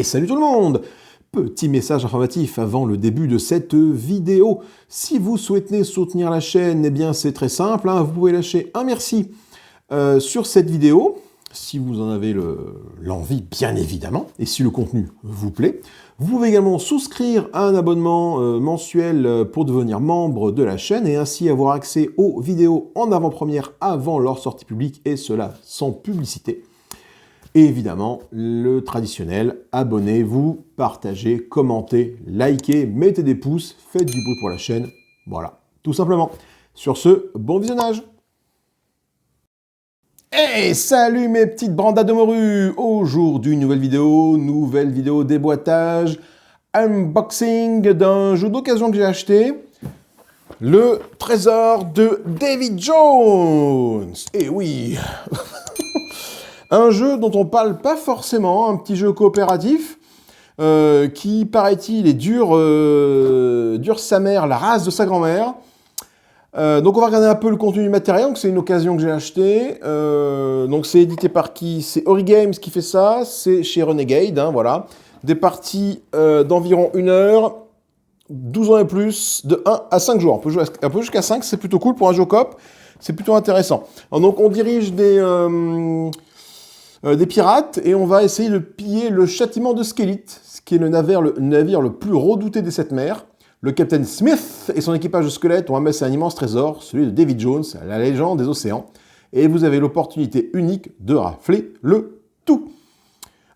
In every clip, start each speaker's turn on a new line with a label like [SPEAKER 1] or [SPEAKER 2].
[SPEAKER 1] Et salut tout le monde! Petit message informatif avant le début de cette vidéo. Si vous souhaitez soutenir la chaîne, eh bien c'est très simple, hein, vous pouvez lâcher un merci sur cette vidéo, si vous en avez l'envie bien évidemment, et si le contenu vous plaît. Vous pouvez également souscrire à un abonnement mensuel pour devenir membre de la chaîne et ainsi avoir accès aux vidéos en avant-première avant leur sortie publique, et cela sans publicité. Et évidemment, le traditionnel, abonnez-vous, partagez, commentez, likez, mettez des pouces, faites du bruit pour la chaîne. Voilà, tout simplement. Sur ce, bon visionnage. Hey, salut mes petites brandades de morue. Aujourd'hui, nouvelle vidéo déboîtage, unboxing d'un jeu d'occasion que j'ai acheté. Le trésor de Davy Jones. Et oui. Un jeu dont on parle pas forcément, un petit jeu coopératif, qui, paraît-il, est dur sa mère, la race de sa grand-mère. Donc on va regarder un peu le contenu du matériel, donc c'est une occasion que j'ai acheté. Donc c'est édité par qui? C'est Ori Games qui fait ça, c'est chez Renegade, hein, voilà. Des parties d'environ 1 heure, 12 ans et plus, de 1 à 5 jours. On peut jouer un peu jusqu'à 5, c'est plutôt cool pour un jeu coop, c'est plutôt intéressant. Alors, donc on dirige des pirates, et on va essayer de piller le châtiment de Skellite, ce qui est le navire le plus redouté des 7 mers. Le capitaine Smith et son équipage de squelettes ont amassé un immense trésor, celui de Davy Jones, la légende des océans, et vous avez l'opportunité unique de rafler le tout.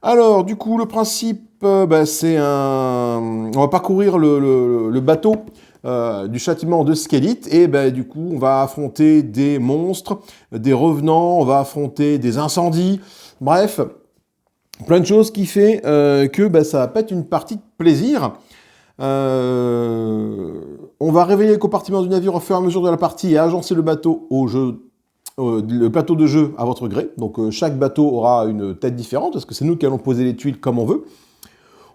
[SPEAKER 1] Alors, du coup, le principe, c'est un... On va parcourir le bateau du châtiment de Skellite, et du coup, on va affronter des monstres, des revenants, on va affronter des incendies, bref, plein de choses qui fait que ça va pas être une partie de plaisir. On va révéler les compartiments du navire au fur et à mesure de la partie et agencer le bateau le plateau de jeu à votre gré. Donc chaque bateau aura une tête différente, parce que c'est nous qui allons poser les tuiles comme on veut.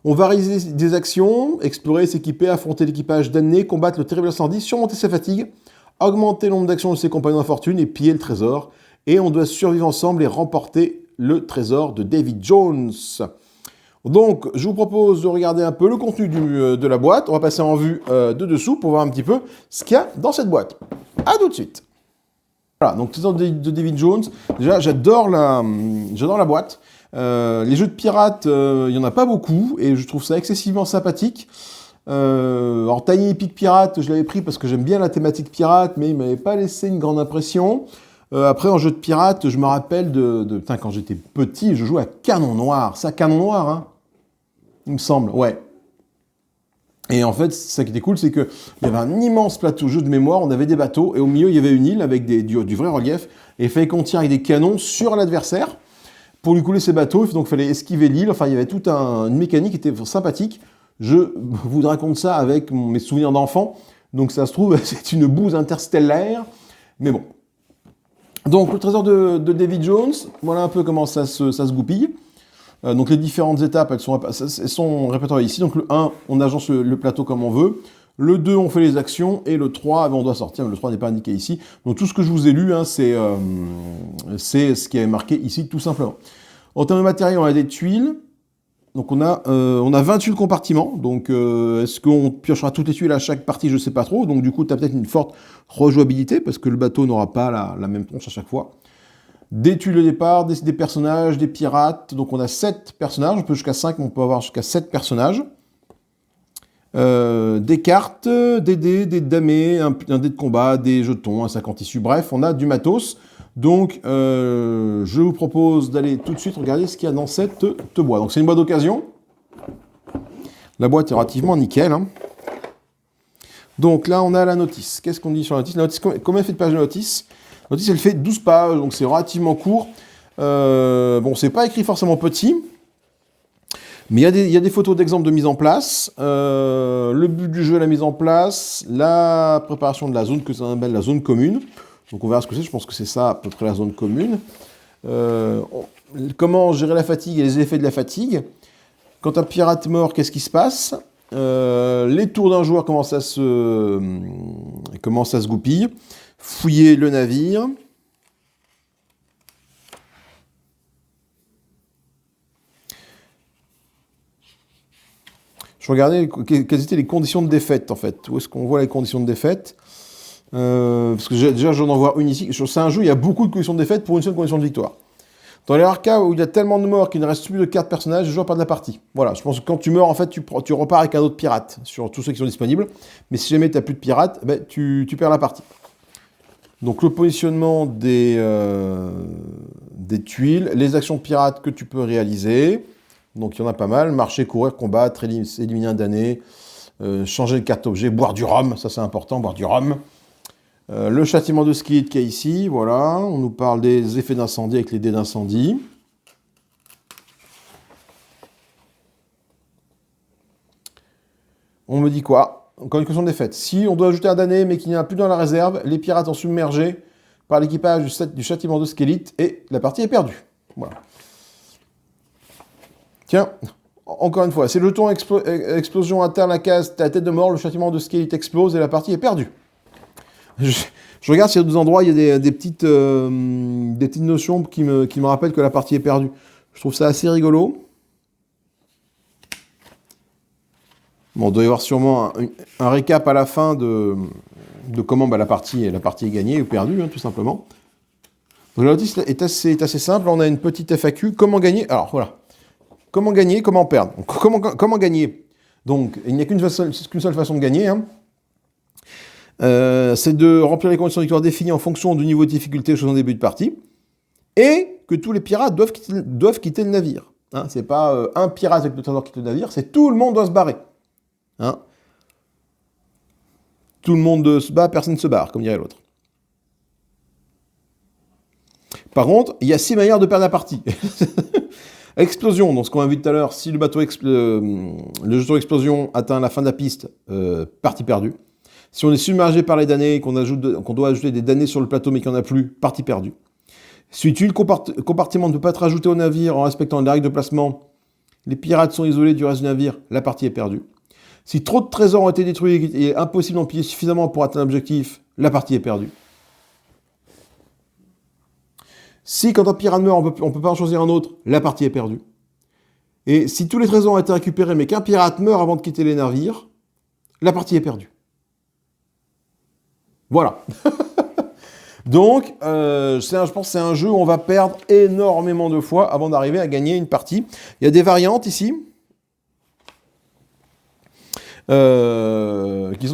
[SPEAKER 1] On va réaliser des actions, explorer, s'équiper, affronter l'équipage damné, combattre le terrible incendie, surmonter sa fatigue, augmenter le nombre d'actions de ses compagnons d'infortune et piller le trésor. Et on doit survivre ensemble et remporter le trésor de Davy Jones. Donc, je vous propose de regarder un peu le contenu de la boîte. On va passer en vue de dessous pour voir un petit peu ce qu'il y a dans cette boîte. A tout de suite. Voilà, donc trésor de Davy Jones. Déjà, j'adore la boîte. Les jeux de pirates, il n'y en a pas beaucoup, et je trouve ça excessivement sympathique. Alors, Tiny Epic Pirate, je l'avais pris parce que j'aime bien la thématique pirate, mais il ne m'avait pas laissé une grande impression. Après, en jeu de pirate, je me rappelle putain, quand j'étais petit, je jouais à Canon Noir. C'est à Canon Noir, hein, il me semble, ouais. Et en fait, ça qui était cool, c'est qu'il y avait un immense plateau jeu de mémoire, on avait des bateaux, et au milieu, il y avait une île avec du vrai relief, et il fallait qu'on tire avec des canons sur l'adversaire pour lui couler ses bateaux, donc il fallait esquiver l'île. Enfin, il y avait toute une mécanique qui était sympathique. Je vous raconte ça avec mes souvenirs d'enfant, donc ça se trouve, c'est une bouse interstellaire, mais bon. Donc, le trésor de Davy Jones, voilà un peu comment ça se goupille. Donc, les différentes étapes, elles sont répertoriées ici. Donc, le 1, on agence le plateau comme on veut. Le 2, on fait les actions. Et le 3, on doit sortir. Mais le 3 n'est pas indiqué ici. Donc, tout ce que je vous ai lu, hein, c'est ce qui est marqué ici, tout simplement. En termes de matériel, on a des tuiles. Donc, on a 28 compartiments. Donc, est-ce qu'on piochera toutes les tuiles à chaque partie? Je ne sais pas trop. Donc, du coup, tu as peut-être une forte rejouabilité parce que le bateau n'aura pas la même tronche à chaque fois. Des tuiles de départ, des personnages, des pirates. Donc, on a 7 personnages. On peut jusqu'à 5, mais on peut avoir jusqu'à 7 personnages. Des cartes, des dés, des damés, un dé de combat, des jetons, un sac en tissu. Bref, on a du matos. Donc, je vous propose d'aller tout de suite regarder ce qu'il y a dans cette boîte. Donc, c'est une boîte d'occasion. La boîte est relativement nickel, hein. Donc, là, on a la notice. Qu'est-ce qu'on dit sur la notice? Combien elle fait de pages de notice? La notice, elle fait 12 pages, donc c'est relativement court. Bon, c'est pas écrit forcément petit, mais il y a des photos d'exemples de mise en place. Le but du jeu, la mise en place, la préparation de la zone, que ça s'appelle la zone commune. Donc on verra ce que c'est, je pense que c'est ça à peu près la zone commune. Comment gérer la fatigue et les effets de la fatigue. Quand un pirate mort, qu'est-ce qui se passe? Les tours d'un joueur, comment ça se goupille. Fouiller le navire. Je regardais quelles étaient les conditions de défaite, en fait. Où est-ce qu'on voit les conditions de défaite? Parce que déjà, j'en vois une ici. C'est un jeu où il y a beaucoup de conditions de défaite pour une seule condition de victoire. Dans les rares cas où il y a tellement de morts qu'il ne reste plus de cartes personnages, le joueur perd de la partie. Voilà, je pense que quand tu meurs, en fait, tu repars avec un autre pirate sur tous ceux qui sont disponibles. Mais si jamais tu n'as plus de pirates, ben, tu perds la partie. Donc le positionnement des tuiles, les actions pirates que tu peux réaliser. Donc il y en a pas mal. Marcher, courir, combattre, éliminer un damné, changer de carte objet, boire du rhum, ça c'est important, boire du rhum. Le châtiment de Skillit qui est ici, voilà. On nous parle des effets d'incendie avec les dés d'incendie. On me dit quoi? Encore une question de défaite. Si on doit ajouter un damné mais qu'il n'y en a plus dans la réserve, les pirates sont submergés par l'équipage du châtiment de Skillit et la partie est perdue. Voilà. Tiens, encore une fois, si le jeton explosion atteint la case la tête de mort, le châtiment de Skillit explose et la partie est perdue. Je regarde s'il y a d'autres endroits, il y a des petites notions qui me rappellent que la partie est perdue. Je trouve ça assez rigolo. Bon, il doit y avoir sûrement un récap à la fin de comment la partie est gagnée ou perdue, hein, tout simplement. Donc la notice est assez simple. On a une petite FAQ. Comment gagner? Alors voilà. Comment gagner, comment perdre? Donc, comment gagner? Donc, il n'y a qu'une seule façon de gagner. Hein. C'est de remplir les conditions de victoire définies en fonction du niveau de difficulté chose en début de partie. Et que tous les pirates doivent quitter le navire. Hein, c'est pas un pirate avec le trésor qui quitte le navire, c'est tout le monde doit se barrer. Hein. Tout le monde se bat, personne ne se barre, comme dirait l'autre. Par contre, il y a 6 manières de perdre la partie. Explosion, donc ce qu'on a vu tout à l'heure, si le le jeton explosion atteint la fin de la piste, partie perdue. Si on est submergé par les damnés, qu'on doit ajouter des damnés sur le plateau mais qu'il n'y en a plus, partie perdue. Si le compartiment ne peut pas être ajouté au navire en respectant les règles de placement, les pirates sont isolés du reste du navire, la partie est perdue. Si trop de trésors ont été détruits et qu'il est impossible d'en piller suffisamment pour atteindre l'objectif, la partie est perdue. Si quand un pirate meurt, on ne peut pas en choisir un autre, la partie est perdue. Et si tous les trésors ont été récupérés mais qu'un pirate meurt avant de quitter les navires, la partie est perdue. Voilà. Donc, je pense que c'est un jeu où on va perdre énormément de fois avant d'arriver à gagner une partie. Il y a des variantes ici. Qui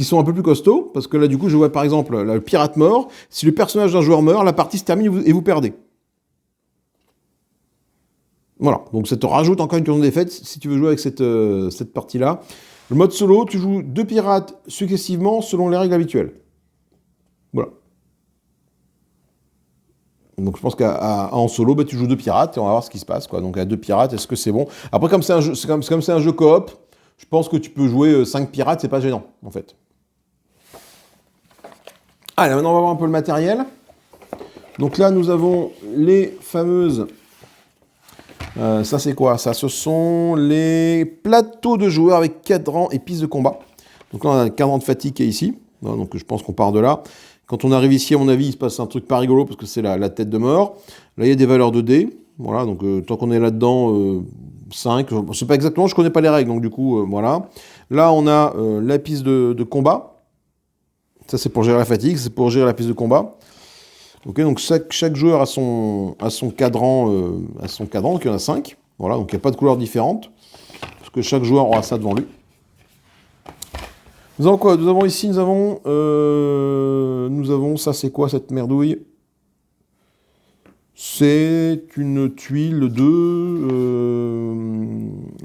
[SPEAKER 1] sont un peu plus costauds, parce que là du coup je vois par exemple le pirate mort, si le personnage d'un joueur meurt, la partie se termine et vous perdez. Voilà, donc ça te rajoute encore une question de défaite si tu veux jouer avec cette partie-là. Le mode solo, tu joues 2 pirates successivement selon les règles habituelles. Voilà. Donc je pense qu'en solo, bah, tu joues 2 pirates et on va voir ce qui se passe, quoi. Donc à 2 pirates, est-ce que c'est bon? Après, comme c'est un jeu coop, je pense que tu peux jouer 5 pirates, c'est pas gênant, en fait. Allez, maintenant on va voir un peu le matériel. Donc là, nous avons les fameuses... ça, c'est quoi? Ça, ce sont les plateaux de joueurs avec cadran et piste de combat. Donc là, on a un cadran de fatigue qui est ici. Donc je pense qu'on part de là. Quand on arrive ici, à mon avis, il se passe un truc pas rigolo parce que c'est la tête de mort. Là, il y a des valeurs de dés. Voilà, donc tant qu'on est là-dedans, 5. Je sais pas exactement, je connais pas les règles, donc du coup, voilà. Là, on a la piste de combat. Ça, c'est pour gérer la fatigue, c'est pour gérer la piste de combat. Ok, donc chaque joueur a son cadran, donc il y en a 5. Voilà, donc il n'y a pas de couleurs différentes, parce que chaque joueur aura ça devant lui. Nous avons quoi? Nous avons ici, nous avons, ça c'est quoi cette merdouille? C'est une tuile de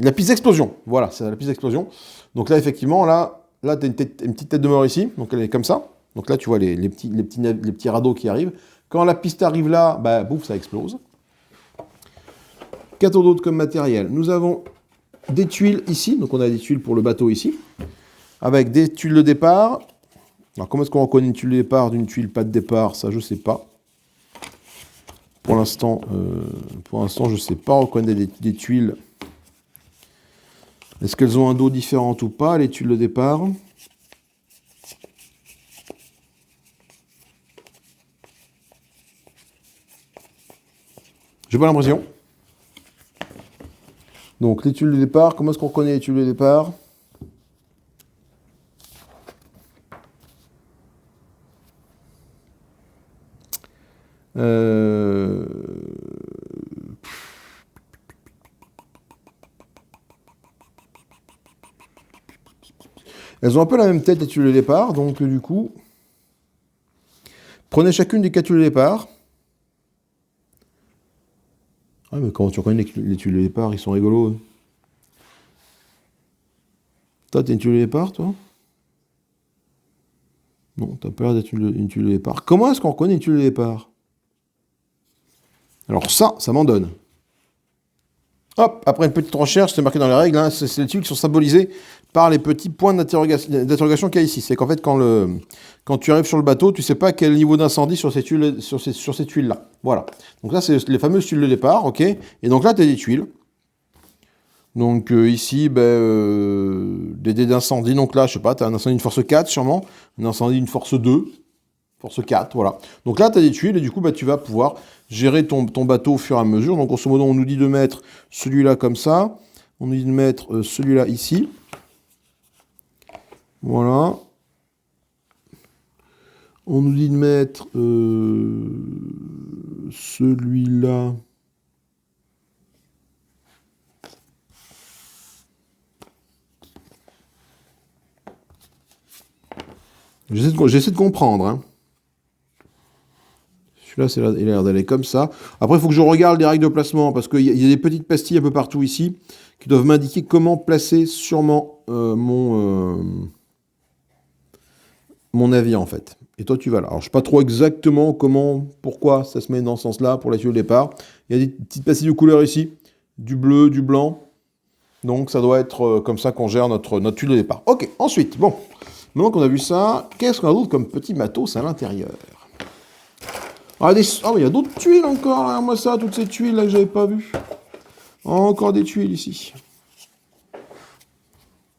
[SPEAKER 1] la piste d'explosion. Voilà, c'est la piste d'explosion. Donc là, effectivement, là tu as une petite tête de mort ici, donc elle est comme ça. Donc là, tu vois les petits radeaux qui arrivent. Quand la piste arrive là, bah, bouf, ça explose. Qu'est-ce d'autre comme matériel? Nous avons des tuiles ici, donc on a des tuiles pour le bateau ici, avec des tuiles de départ. Alors comment est-ce qu'on reconnaît une tuile de départ d'une tuile pas de départ? Ça, je sais pas. Pour l'instant, je ne sais pas reconnaître des tuiles. Est-ce qu'elles ont un dos différent ou pas, les tuiles de départ? J'ai pas l'impression. Donc les tuiles de départ, comment est-ce qu'on reconnaît les tuiles de départ? Euh, Elles ont un peu la même tête, les tuiles de départ, donc du coup, prenez chacune des 4 tuiles de départ. Ah, mais comment tu reconnais les tuiles de départ? Ils sont rigolos, eux. Toi, t'as une tuile de départ, toi? Non, t'as pas l'air d'être une tuile de départ. Comment est-ce qu'on reconnaît une tuile de départ? Alors ça m'en donne. Hop, après une petite recherche, c'est marqué dans les règles, hein, c'est les tuiles qui sont symbolisées par les petits points d'interrogation qu'il y a ici. C'est qu'en fait, quand tu arrives sur le bateau, tu sais pas quel niveau d'incendie sur ces tuiles-là. Voilà. Donc là, c'est les fameuses tuiles de départ, ok? Et donc là, tu as des tuiles. Donc ici, des dés d'incendie. Donc là, je sais pas, tu as un incendie d'une force 4 sûrement, un incendie d'une force 2, force 4, voilà. Donc là, tu as des tuiles et du coup, tu vas pouvoir gérer ton bateau au fur et à mesure. Donc grosso modo, on nous dit de mettre celui-là comme ça. On nous dit de mettre celui-là ici. Voilà. On nous dit de mettre celui-là. J'essaie de comprendre, hein. Celui-là, il a l'air d'aller comme ça. Après, il faut que je regarde les règles de placement, parce qu'il y a des petites pastilles un peu partout ici, qui doivent m'indiquer comment placer sûrement mon navire, en fait. Et toi, tu vas là. Alors, je ne sais pas trop exactement pourquoi ça se met dans ce sens-là, pour la tuile au départ. Il y a des petites pastilles de couleur ici, du bleu, du blanc. Donc, ça doit être comme ça qu'on gère notre tuile de départ. Ok, ensuite, bon. Maintenant qu'on a vu ça, qu'est-ce qu'on a d'autre comme petit matos à l'intérieur? Ah, il y a d'autres tuiles encore, là. Moi ça, toutes ces tuiles là que j'avais pas vues. Encore des tuiles ici.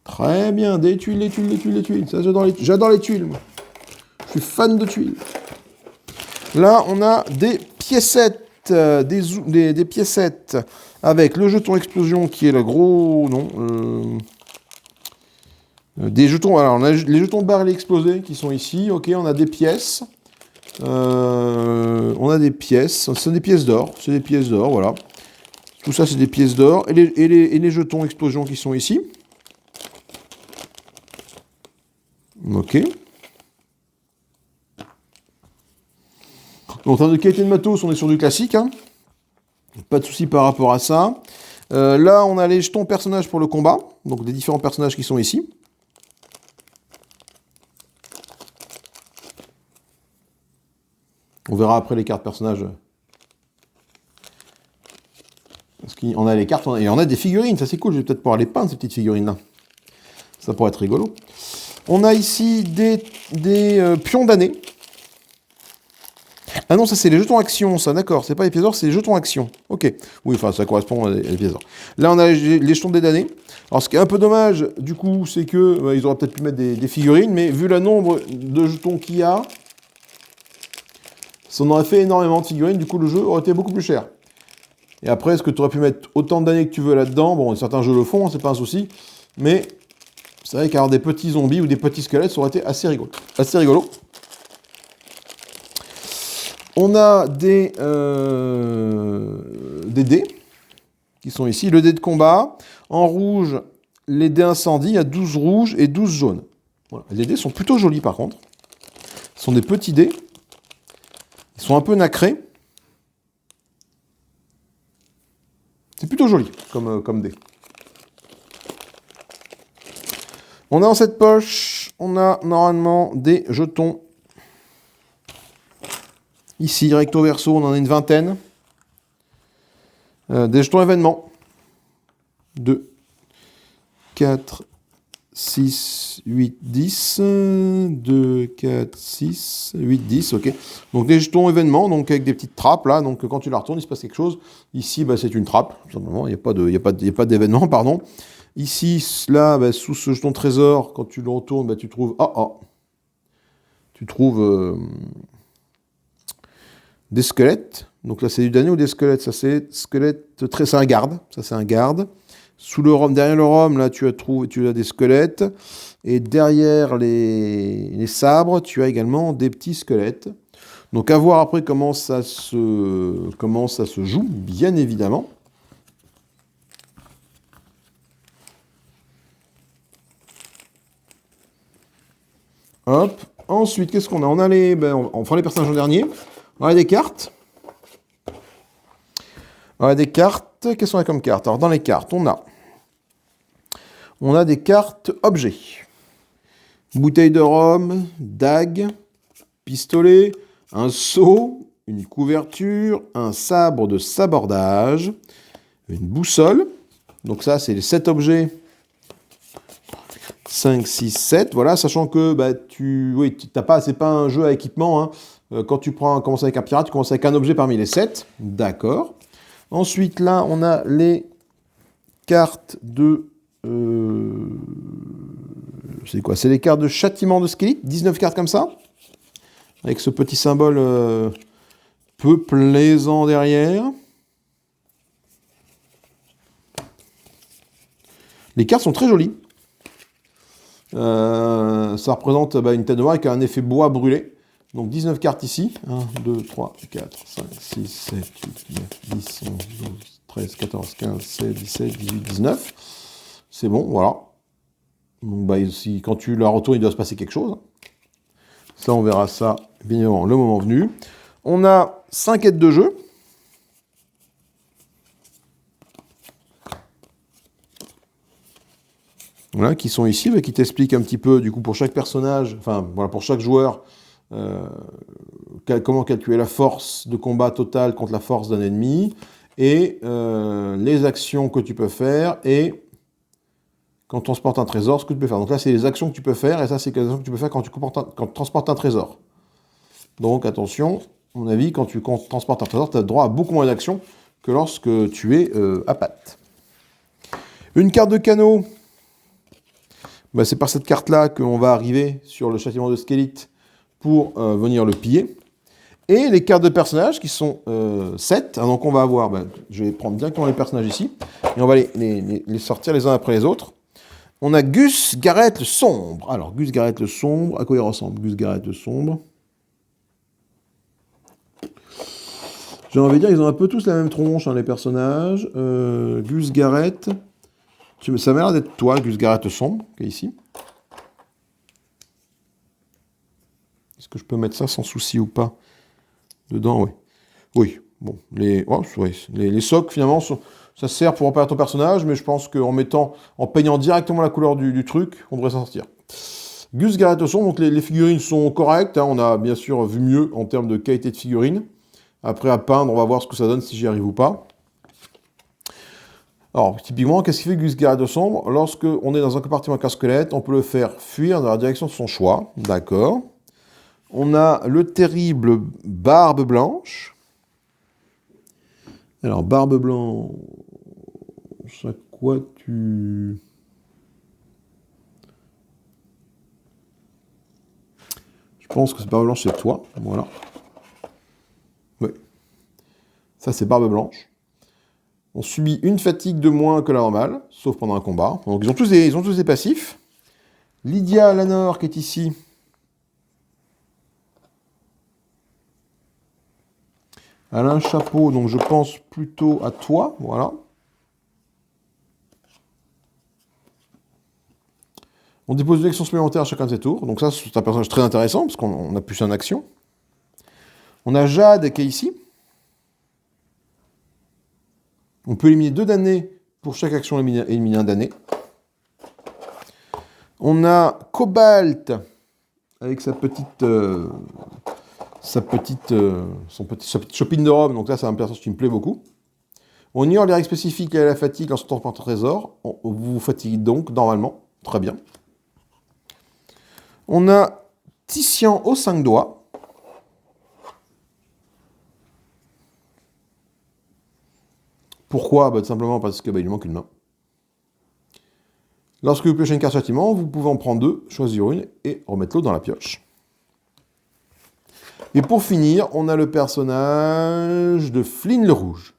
[SPEAKER 1] Très bien, des tuiles, des tuiles, des tuiles, des tuiles. Ça, j'adore les tuiles, moi. Je suis fan de tuiles. Là, on a des piécettes, des piécettes avec le jeton explosion qui est le gros... Non, des jetons, alors on a les jetons barrés explosés qui sont ici. Ok, on a des pièces. On a des pièces, c'est des pièces d'or, voilà. Tout ça, c'est des pièces d'or. Et les jetons explosion qui sont ici. Ok. Donc, en termes de qualité de matos, on est sur du classique, hein. Pas de souci par rapport à ça. Là, on a les jetons personnages pour le combat. Donc, les différents personnages qui sont ici. On verra après les cartes personnages. Parce qu'on a les cartes, et on a des figurines, ça c'est cool, je vais peut-être pouvoir les peindre ces petites figurines-là. Ça pourrait être rigolo. On a ici des pions d'année. Ah non, ça c'est les jetons action, ça, d'accord, c'est pas les pièces d'or, c'est les jetons action. Ok, oui, enfin ça correspond à les pièces d'or. Là on a les jetons des damnés. Alors ce qui est un peu dommage, du coup, c'est que ils auraient peut-être pu mettre des figurines, mais vu le nombre de jetons qu'il y a, ça en aurait fait énormément de figurines, du coup le jeu aurait été beaucoup plus cher. Et après, est-ce que tu aurais pu mettre autant d'années que tu veux là-dedans? Bon, certains jeux le font, c'est pas un souci. Mais c'est vrai qu'avoir des petits zombies ou des petits squelettes, ça aurait été assez rigolo. On a des dés qui sont ici. Le dé de combat. En rouge, les dés incendie. Il y a 12 rouges et 12 jaunes. Voilà. Les dés sont plutôt jolis par contre. Ce sont des petits dés. Ils sont un peu nacrés. C'est plutôt joli comme dé. On a dans cette poche, on a normalement des jetons. Ici, recto verso, on en a une vingtaine. Des jetons événements. 2, 4, 6, 8, 10. 2, 4, 6, 8, 10, ok. Donc des jetons événements, donc avec des petites trappes là, donc quand tu la retournes, il se passe quelque chose. Ici, c'est une trappe, tout simplement, il n'y a pas d'événement, pardon. Ici, là, sous ce jeton trésor, quand tu le retournes, tu trouves... Tu trouves des squelettes. Donc là, c'est du damné ou des squelettes? Ça, c'est squelette, c'est un garde. Ça, c'est un garde. derrière le rhum, là, tu as des squelettes. Et derrière les sabres, tu as également des petits squelettes. Donc à voir après comment ça se joue, bien évidemment. Hop. Ensuite, qu'est-ce qu'on a? On a on fera les personnages en dernier. On a des cartes. Qu'est-ce qu'on a comme cartes? Alors dans les cartes, on a des cartes objets. Bouteille de rhum, dague, pistolet, un seau, une couverture, un sabre de sabordage, une boussole. Donc ça, c'est les 7 objets. 5, 6, 7. Voilà, sachant que c'est pas un jeu à équipement. Hein. Quand tu commences avec un pirate, tu commences avec un objet parmi les 7. D'accord. Ensuite, là, on a les cartes de... c'est quoi? C'est les cartes de châtiment de Skellige. 19 cartes comme ça. Avec ce petit symbole peu plaisant derrière. Les cartes sont très jolies. Ça représente une tête noire avec un effet bois brûlé. Donc 19 cartes ici. 1, 2, 3, 4, 5, 6, 7, 8, 9, 10, 11, 12, 13, 14, 15, 16, 17, 18, 19. C'est bon, voilà. Donc ici, quand tu la retournes, il doit se passer quelque chose. Ça, on verra ça, bien évidemment, le moment venu. On a 5 aides de jeu. Voilà, qui sont ici, qui t'expliquent un petit peu, du coup, pour chaque personnage, enfin, voilà, pour chaque joueur, comment calculer la force de combat totale contre la force d'un ennemi, et les actions que tu peux faire, et quand tu transportes un trésor, ce que tu peux faire. Donc là, c'est les actions que tu peux faire, et ça, c'est les actions que tu peux faire quand tu transportes un trésor. Donc attention, à mon avis, quand tu transportes un trésor, tu as droit à beaucoup moins d'actions que lorsque tu es à patte. Une carte de canot. C'est par cette carte-là qu'on va arriver sur le châtiment de Skellige pour venir le piller. Et les cartes de personnages qui sont 7. Donc on va avoir, je vais prendre directement les personnages ici, et on va les sortir les uns après les autres. On a Gus Garrett le Sombre. Alors Gus Garrett le Sombre, à quoi il ressemble Gus Garrett le Sombre? J'ai envie de dire, ils ont un peu tous la même tronche, les personnages. Gus Garrett... Ça m'a l'air d'être toi, Gus Garrett sombre, qui est ici. Est-ce que je peux mettre ça sans souci ou pas? Dedans, oui. Oui, bon. Les socs, finalement, ça sert pour repérer ton personnage, mais je pense en peignant directement la couleur du truc, on devrait s'en sortir. Gus Garrett sombre, donc les figurines sont correctes. On a bien sûr vu mieux en termes de qualité de figurines. Après, à peindre, on va voir ce que ça donne, si j'y arrive ou pas. Alors, typiquement, qu'est-ce qui fait Gus Garrett sombre? Lorsque on est dans un compartiment avec un squelette, on peut le faire fuir dans la direction de son choix. D'accord. On a le terrible Barbe Blanche. Alors, Barbe Blanche, à quoi tu... Je pense que c'est Barbe Blanche, c'est toi. Voilà. Oui. Ça, c'est Barbe Blanche. On subit une fatigue de moins que la normale, sauf pendant un combat. Donc ils ont tous des passifs. Lydia Lanor qui est ici. Elle a un chapeau, donc je pense plutôt à toi. Voilà. On dépose une action supplémentaire à chacun de ses tours. Donc ça, c'est un personnage très intéressant, parce qu'on a plus en action. On a Jade qui est ici. On peut éliminer 2 damnés pour chaque action éliminer un damné. On a Cobalt avec sa petite chopine de rhum. Donc là, c'est un personnage qui me plaît beaucoup. On ignore les règles spécifiques à la fatigue en sortant par un trésor. Vous vous fatiguez donc, normalement. Très bien. On a Titian aux 5 doigts. Pourquoi? Tout simplement parce qu'il lui manque une main. Lorsque vous piochez une carte châtiment, vous pouvez en prendre 2, choisir une et remettre l'autre dans la pioche. Et pour finir, on a le personnage de Flynn le Rouge.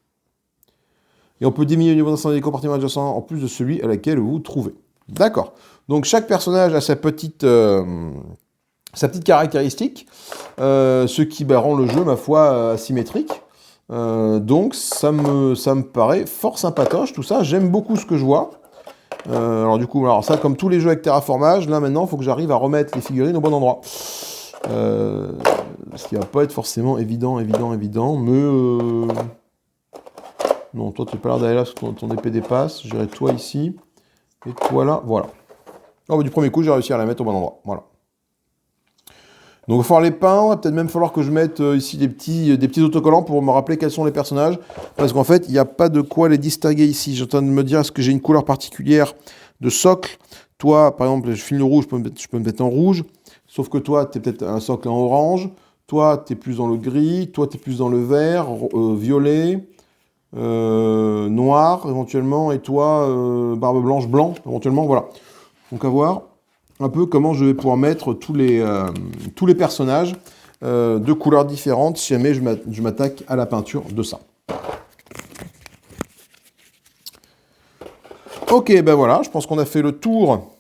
[SPEAKER 1] Et on peut diminuer le niveau d'incendie des compartiments adjacents en plus de celui à laquelle vous vous trouvez. D'accord. Donc chaque personnage a sa petite caractéristique, ce qui rend le jeu, ma foi, asymétrique. Donc ça me paraît fort sympatoche, tout ça. J'aime beaucoup ce que je vois. Alors du coup, ça, comme tous les jeux avec terraformage, là maintenant, il faut que j'arrive à remettre les figurines au bon endroit. Ce qui va pas être forcément évident, mais... Non, toi, tu n'as pas l'air d'aller là, parce que ton épée dépasse. Je dirais toi ici, et toi là, voilà. Oh, du premier coup, j'ai réussi à la mettre au bon endroit, voilà. Donc il va falloir les peindre, il va peut-être même falloir que je mette ici des petits autocollants pour me rappeler quels sont les personnages, parce qu'en fait, il n'y a pas de quoi les distinguer ici. J'ai en train de me dire, est-ce que j'ai une couleur particulière de socle? Toi, par exemple, je filme le rouge, je peux me mettre en rouge, sauf que toi, tu es peut-être un socle en orange, toi, tu es plus dans le gris, toi, tu es plus dans le vert, violet, noir, éventuellement, et toi, barbe blanche, blanc, éventuellement, voilà. Donc à voir un peu comment je vais pouvoir mettre tous les personnages de couleurs différentes si jamais je m'attaque à la peinture de ça. Ok, ben voilà, je pense qu'on a fait le tour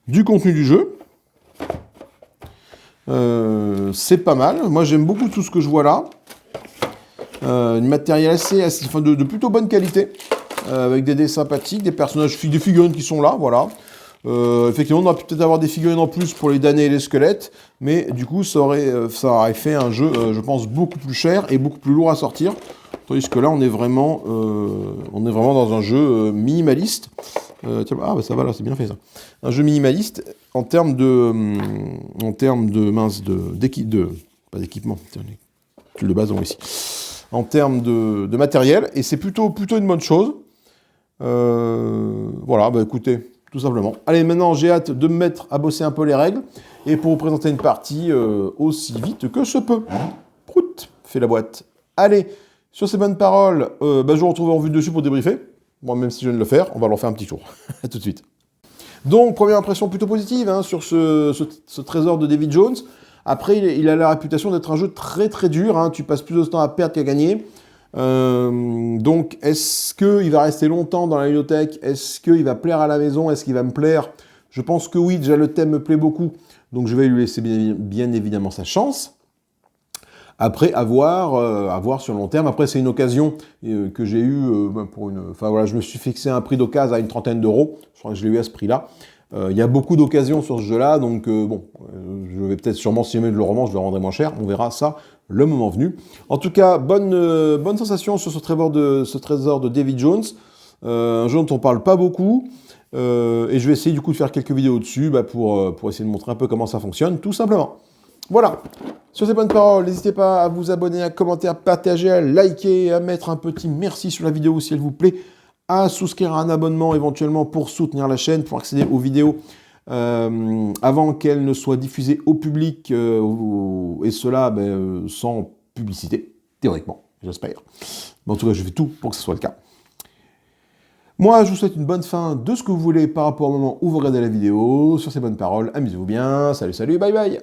[SPEAKER 1] du contenu du jeu. C'est pas mal. Moi, j'aime beaucoup tout ce que je vois là. Du matériel de plutôt bonne qualité, avec des dés sympathiques, des personnages, des figurines qui sont là, voilà. Effectivement, on aurait peut-être avoir des figurines en plus pour les damnés et les squelettes, mais du coup, ça aurait fait un jeu, je pense, beaucoup plus cher et beaucoup plus lourd à sortir. Tandis que là, on est vraiment dans un jeu minimaliste. Tiens, bah ça va là, c'est bien fait ça. Un jeu minimaliste en termes pas d'équipement, de base ici. En termes de matériel, et c'est plutôt une bonne chose. Voilà, bah écoutez, tout simplement. Allez, maintenant j'ai hâte de me mettre à bosser un peu les règles, et pour vous présenter une partie aussi vite que je peux. Prout, fait la boîte. Allez, sur ces bonnes paroles, je vous retrouve en vue dessus pour débriefer. Moi, même si je viens de le faire, on va leur faire un petit tour. A tout de suite. Donc, première impression plutôt positive hein, sur ce trésor de David Jones. Après, il a la réputation d'être un jeu très très dur. Hein. Tu passes plus de temps à perdre qu'à gagner. Donc, est-ce qu'il va rester longtemps dans la bibliothèque? Est-ce qu'il va plaire à la maison? Est-ce qu'il va me plaire? Je pense que oui, déjà le thème me plaît beaucoup. Donc, je vais lui laisser bien évidemment sa chance. Après, à voir sur le long terme. Après, c'est une occasion que j'ai eue pour une... Enfin voilà, je me suis fixé un prix d'occasion à une trentaine d'euros. Je crois que je l'ai eu à ce prix-là. Il y a beaucoup d'occasions sur ce jeu-là, donc je vais peut-être sûrement, si jamais je le roman, je le rendrai moins cher. On verra ça le moment venu. En tout cas, bonne sensation sur ce trésor de David Jones. Un jeu dont on parle pas beaucoup. Et je vais essayer du coup de faire quelques vidéos dessus pour essayer de montrer un peu comment ça fonctionne, tout simplement. Voilà, sur ces bonnes paroles, n'hésitez pas à vous abonner, à commenter, à partager, à liker, à mettre un petit merci sur la vidéo si elle vous plaît, à souscrire à un abonnement éventuellement pour soutenir la chaîne, pour accéder aux vidéos avant qu'elles ne soient diffusées au public, et cela sans publicité, théoriquement, j'espère. Mais en tout cas, je fais tout pour que ce soit le cas. Moi, je vous souhaite une bonne fin de ce que vous voulez par rapport au moment où vous regardez la vidéo. Sur ces bonnes paroles, amusez-vous bien, salut, bye bye.